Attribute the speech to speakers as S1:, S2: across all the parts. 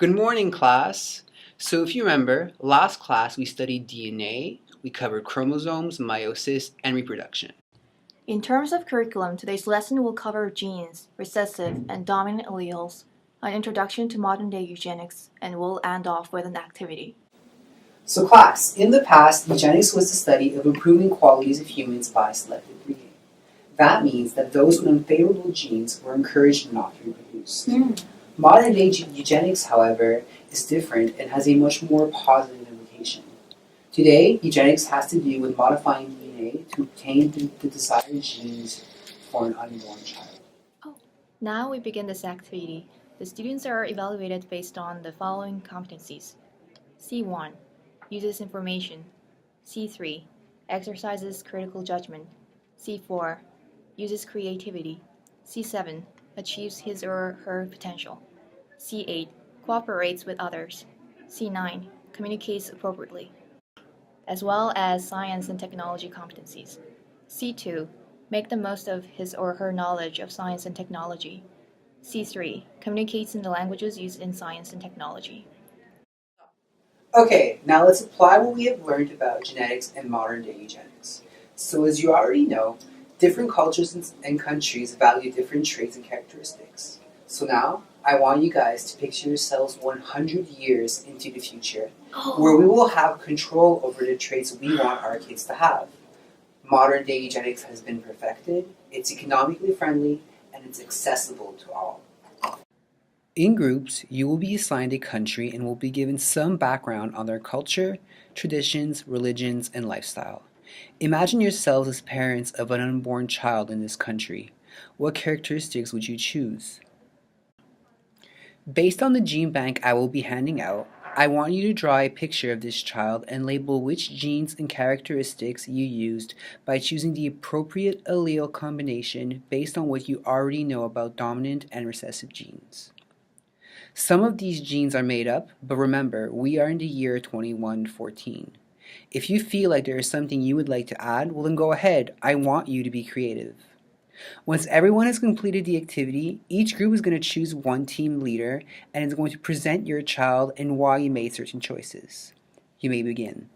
S1: Good morning, class. So if you remember, last class we studied DNA, we covered chromosomes, meiosis, and reproduction.
S2: In terms of curriculum, today's lesson will cover genes, recessive and dominant alleles, an introduction to modern-day eugenics, and we'll end off with an activity.
S1: So class, in the past, eugenics was the study of improving qualities of humans by selective breeding. That means that those with unfavorable genes were encouraged not to reproduce. Modern-day eugenics, however, is different and has a much more positive implication. Today, eugenics has to do with modifying DNA to obtain the desired genes for an unborn child.
S2: Now we begin this activity. The students are evaluated based on the following competencies. C1. Uses information. C3. Exercises critical judgment. C4. Uses creativity. C7. Achieves his or her potential. C8. Cooperates with others. C9. Communicates appropriately, as well as science and technology competencies. C2. Make the most of his or her knowledge of science and technology. C3. Communicates in the languages used in science and technology.
S1: Okay, now let's apply what we have learned about genetics and modern-day eugenics. So as you already know, different cultures and countries value different traits and characteristics. So now, I want you guys to picture yourselves 100 years into the future, where we will have control over the traits we want our kids to have. Modern-day eugenics has been perfected, it's economically friendly, and it's accessible to all. In groups, you will be assigned a country and will be given some background on their culture, traditions, religions, and lifestyle. Imagine yourselves as parents of an unborn child in this country. What characteristics would you choose? Based on the gene bank I will be handing out, I want you to draw a picture of this child and label which genes and characteristics you used by choosing the appropriate allele combination based on what you already know about dominant and recessive genes. Some of these genes are made up, but remember, we are in the year 2114. If you feel like there is something you would like to add, well then go ahead. I want you to be creative. Once everyone has completed the activity, each group is going to choose one team leader and is going to present your child and why you made certain choices. You may begin.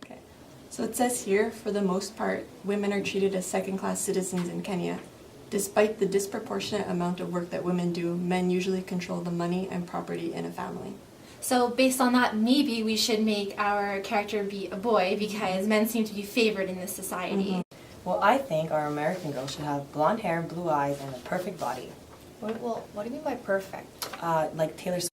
S3: Okay, so it says here, for the most part, women are treated as second-class citizens in Kenya. Despite the disproportionate amount of work that women do, men usually control the money and property in a family.
S4: So based on that, maybe we should make our character be a boy because men seem to be favored in this society.
S5: Well, I think our American girl should have blonde hair, blue eyes, and a perfect body.
S2: What do you mean by perfect?
S5: Like Taylor Swift.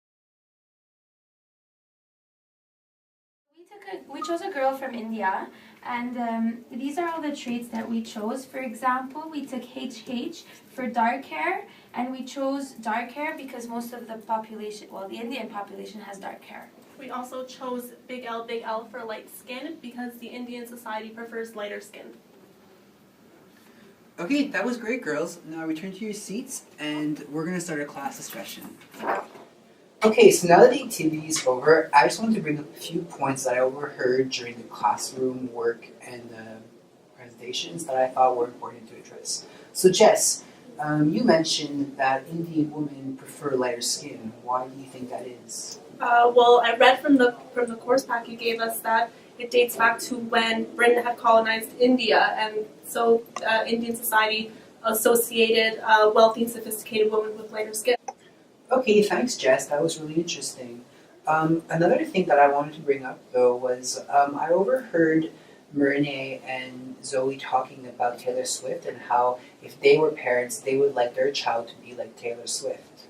S6: We chose a girl from India, and these are all the traits that we chose. For example, we took HH for dark hair, and we chose dark hair because most of the population, well, the Indian population has dark hair.
S7: We also chose Big L for light skin because the Indian society prefers lighter skin.
S1: Okay, that was great, girls. Now return to your seats, and we're going to start our class discussion. Okay, so now that the activity is over, I just wanted to bring up a few points that I overheard during the classroom work and presentations that I thought were important to address. So Jess, you mentioned that Indian women prefer lighter skin. Why do you think that is?
S7: Well, I read from the course pack you gave us that it dates back to when Britain had colonized India, and so Indian society associated wealthy and sophisticated women with lighter skin.
S1: Okay, thanks, Jess. That was really interesting. Another thing that I wanted to bring up, though, was I overheard Marine and Zoe talking about Taylor Swift and how if they were parents, they would like their child to be like Taylor Swift.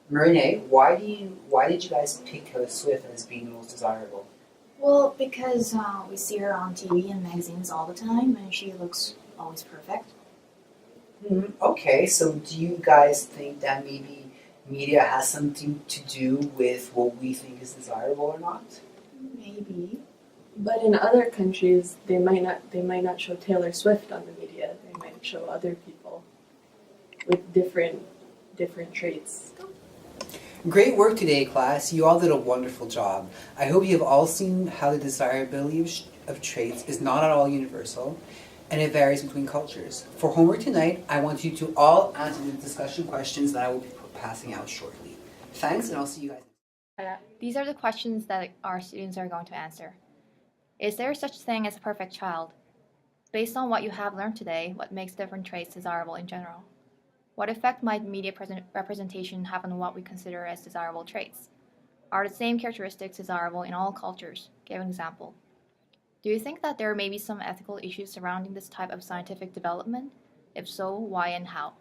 S1: Marine, why did you guys pick Taylor Swift as being the most desirable?
S2: Well, because we see her on TV and magazines all the time, and she looks always perfect.
S1: Okay, so do you guys think that maybe media has something to do with what we think is desirable or not?
S2: Maybe.
S3: But in other countries, they might not show Taylor Swift on the media. They might show other people with different traits.
S1: Great work today, class. You all did a wonderful job. I hope you have all seen how the desirability of traits is not at all universal. and it varies between cultures. For homework tonight, I want you to all answer the discussion questions that I will be passing out shortly. Thanks, and I'll see you guys.
S2: These are the questions that our students are going to answer. Is there such thing as a perfect child? Based on what you have learned today, what makes different traits desirable in general? What effect might media representation have on what we consider as desirable traits? Are the same characteristics desirable in all cultures? Give an example. Do you think that there may be some ethical issues surrounding this type of scientific development? If so, why and how?